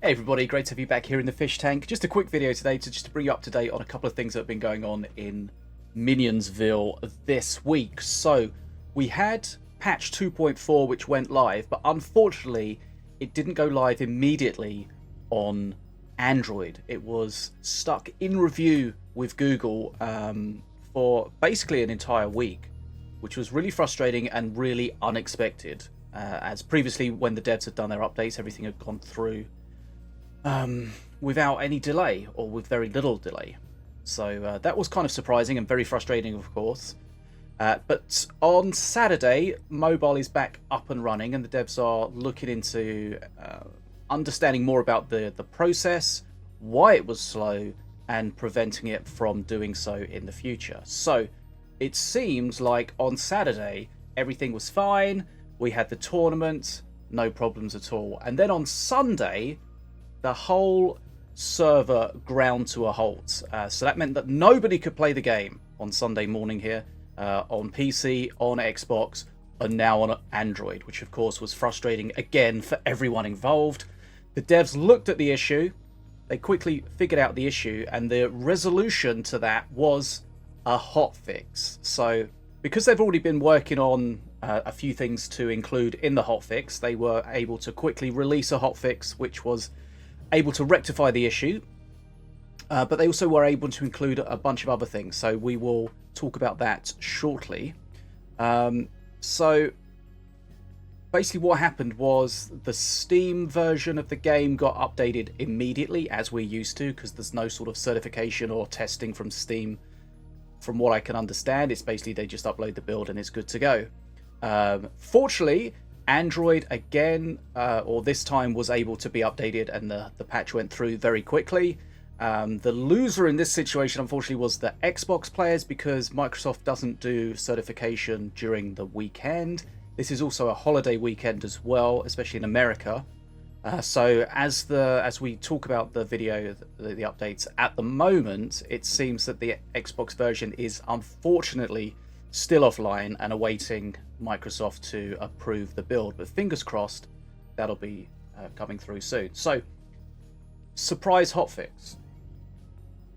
Hey everybody, great to have you back here in the fish tank. Just a quick video today to bring you up to date on a couple of things that have been going on in Minionsville this week. So we had patch 2.4 which went live, but unfortunately it didn't go live immediately on Android. It was stuck in review with Google for basically an entire week, which was really frustrating and really unexpected. As previously when the devs had done their updates, everything had gone through without any delay, or with very little delay. So that was kind of surprising and very frustrating, of course. But on Saturday, mobile is back up and running, and the devs are looking into understanding more about the process, why it was slow, and preventing it from doing so in the future. So it seems like on Saturday, everything was fine. We had the tournament, no problems at all. And then on Sunday, the whole server ground to a halt. So that meant that nobody could play the game on Sunday morning here, on PC, on Xbox, and now on Android, which of course was frustrating again for everyone involved. The devs looked at the issue, they quickly figured out the issue, and the resolution to that was a hotfix. So because they've already been working on a few things to include in the hotfix, they were able to quickly release a hotfix which was able to rectify the issue, but they also were able to include a bunch of other things, so we will talk about that shortly. So basically what happened was the Steam version of the game got updated immediately, as we're used to, because there's no sort of certification or testing from Steam. From what I can understand, it's basically they just upload the build and it's good to go. Fortunately, Android again, or this time, was able to be updated, and the patch went through very quickly. The loser in this situation, unfortunately, was the Xbox players, because Microsoft doesn't do certification during the weekend. This is also a holiday weekend as well, especially in America. So as we talk about the video, the updates at the moment, it seems that the Xbox version is unfortunately still offline and awaiting Microsoft to approve the build, but fingers crossed that'll be coming through soon. So, surprise hotfix.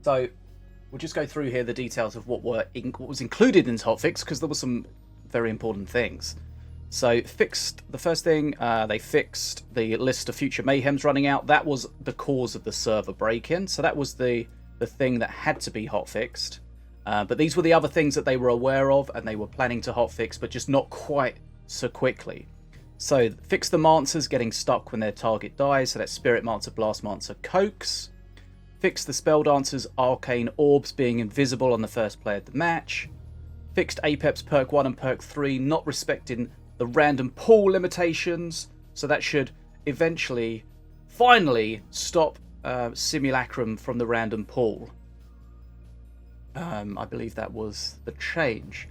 So we'll just go through here the details of what was included in this hotfix, because there were some very important things. So the first thing, they fixed the list of future mayhems running out. That was the cause of the server break-in, so that was the thing that had to be hotfixed. But these were the other things that they were aware of and they were planning to hotfix, but just not quite so quickly. So fix the Mancers getting stuck when their target dies, so that's Spirit Mancer, Blast Mancer, Coax. Fix the Spell Dancer's Arcane Orbs being invisible on the first play of the match. Fixed Apep's Perk 1 and Perk 3 not respecting the random pool limitations, so that should eventually, finally, stop Simulacrum from the random pool. I believe that was the change.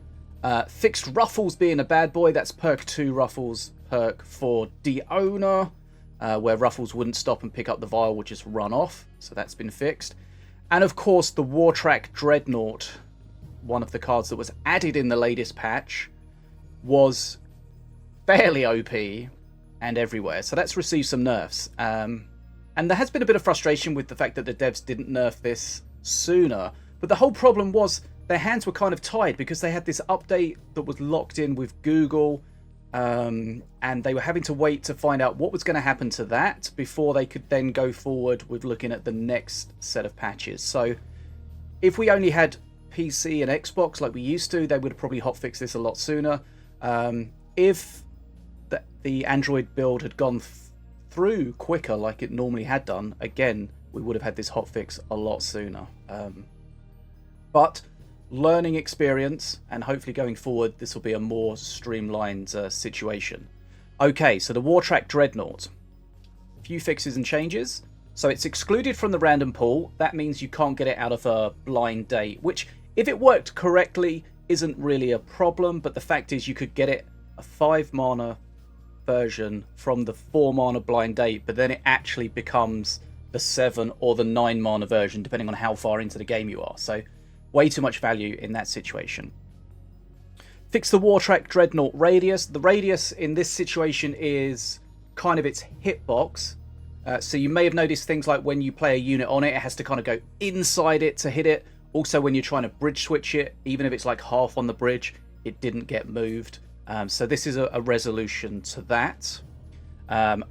Fixed Ruffles being a bad boy. That's Perk 2 Ruffles, Perk 4 De-Owner, where Ruffles wouldn't stop and pick up the vial, would just run off. So that's been fixed. And of course, the Wartrack Dreadnaught, one of the cards that was added in the latest patch, was fairly OP and everywhere. So that's received some nerfs. And there has been a bit of frustration with the fact that the devs didn't nerf this sooner. But the whole problem was their hands were kind of tied, because they had this update that was locked in with Google, and they were having to wait to find out what was going to happen to that before they could then go forward with looking at the next set of patches. So if we only had PC and Xbox like we used to, they would have probably hotfixed this a lot sooner. If the Android build had gone through quicker like it normally had done, again, we would have had this hotfix a lot sooner. But learning experience, and hopefully going forward this will be a more streamlined situation. Okay, so the Wartrack Dreadnaught. A few fixes and changes. So it's excluded from the random pool. That means you can't get it out of a blind date, which, if it worked correctly, isn't really a problem. But the fact is you could get it a 5 mana version from the 4 mana blind date, but then it actually becomes the 7 or the 9 mana version, depending on how far into the game you are. So way too much value in that situation. Fix the Wartrack Dreadnaught radius. The radius in this situation is kind of its hitbox. So you may have noticed things like when you play a unit on it, it has to kind of go inside it to hit it. Also, when you're trying to bridge switch it, even if it's like half on the bridge, it didn't get moved. So this is a resolution to that.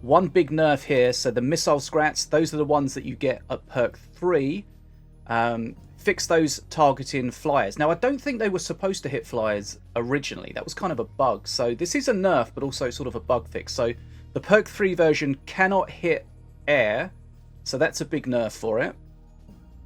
One big nerf here. So the missile scrats, those are the ones that you get at perk 3. Fix those targeting flyers. Now, I don't think they were supposed to hit flyers originally. That was kind of a bug. So this is a nerf, but also sort of a bug fix. So the perk 3 version cannot hit air. So that's a big nerf for it.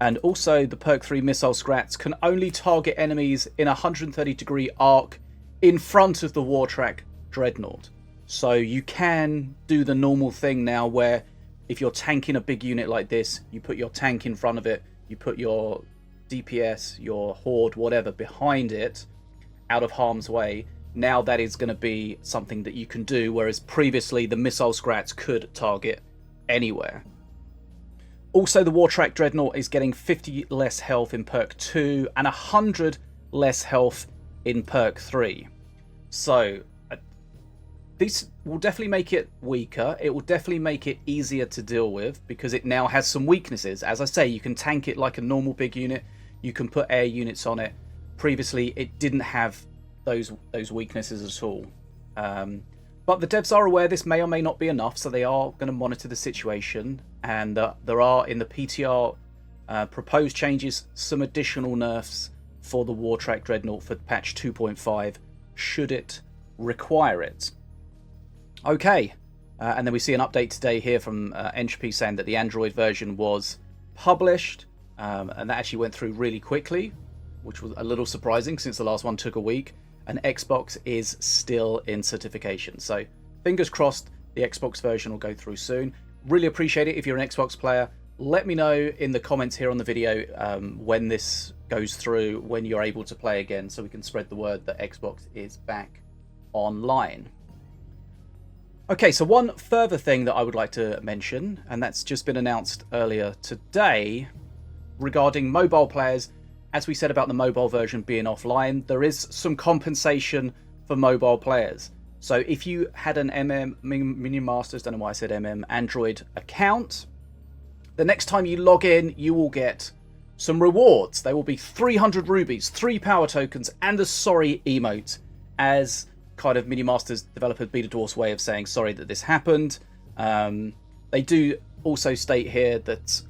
And also the perk 3 missile scrats can only target enemies in a 130-degree arc in front of the Wartrack Dreadnaught. So you can do the normal thing now where if you're tanking a big unit like this, you put your tank in front of it, you put your DPS, your horde, whatever, behind it, out of harm's way. Now that is going to be something that you can do, whereas previously the missile scrats could target anywhere. Also, the Wartrack Dreadnaught is getting 50 less health in perk 2 and 100 less health in perk 3. So this will definitely make it weaker. It will definitely make it easier to deal with because it now has some weaknesses. As I say, you can tank it like a normal big unit. You can put air units on it. Previously, it didn't have those weaknesses at all. But the devs are aware this may or may not be enough, so they are going to monitor the situation. And there are, in the PTR proposed changes, some additional nerfs for the Wartrack Dreadnaught for patch 2.5, should it require it. Okay, and then we see an update today here from Entropy saying that the Android version was published, and that actually went through really quickly, which was a little surprising since the last one took a week. And Xbox is still in certification, so fingers crossed the Xbox version will go through soon. Really appreciate it if you're an Xbox player. Let me know in the comments here on the video when this goes through, when you're able to play again, so we can spread the word that Xbox is back online. Okay, so one further thing that I would like to mention, and that's just been announced earlier today, regarding mobile players. As we said about the mobile version being offline, there is some compensation for mobile players. So if you had an Minion Masters, don't know why I said Android account, the next time you log in, you will get some rewards. There will be 300 rubies, 3 power tokens, and a sorry emote, as kind of Minion Masters developer Betadwarf's way of saying sorry that this happened. They do also state here that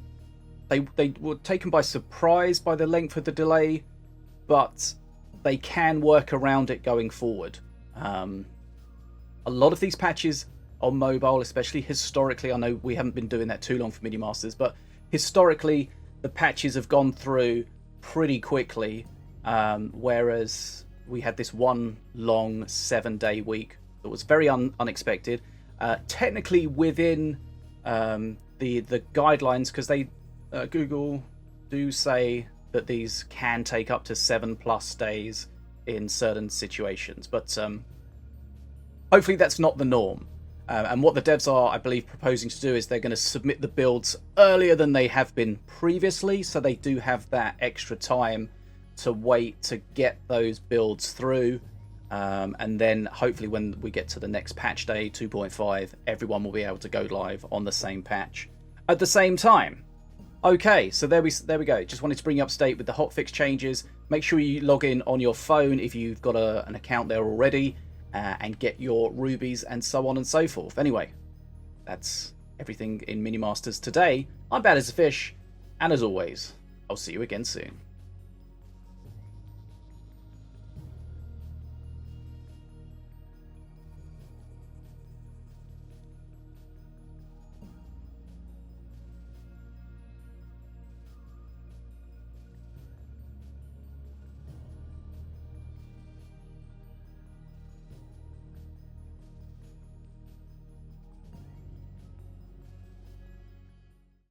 they were taken by surprise by the length of the delay, but they can work around it going forward. A lot of these patches on mobile, especially historically, I know we haven't been doing that too long for Minion Masters, but historically the patches have gone through pretty quickly, whereas we had this one long 7-day week that was very unexpected. Technically within the guidelines, because they Google do say that these can take up to 7+ days in certain situations, but hopefully that's not the norm. And what the devs are, I believe, proposing to do is they're going to submit the builds earlier than they have been previously, so they do have that extra time to wait to get those builds through, and then hopefully when we get to the next patch day 2.5, everyone will be able to go live on the same patch at the same time. Okay, so there we go. Just wanted to bring you up to date with the hotfix changes. Make sure you log in on your phone if you've got an account there already, and get your rubies and so on and so forth. Anyway, that's everything in Minion Masters today. I'm bad as a fish, and as always, I'll see you again soon.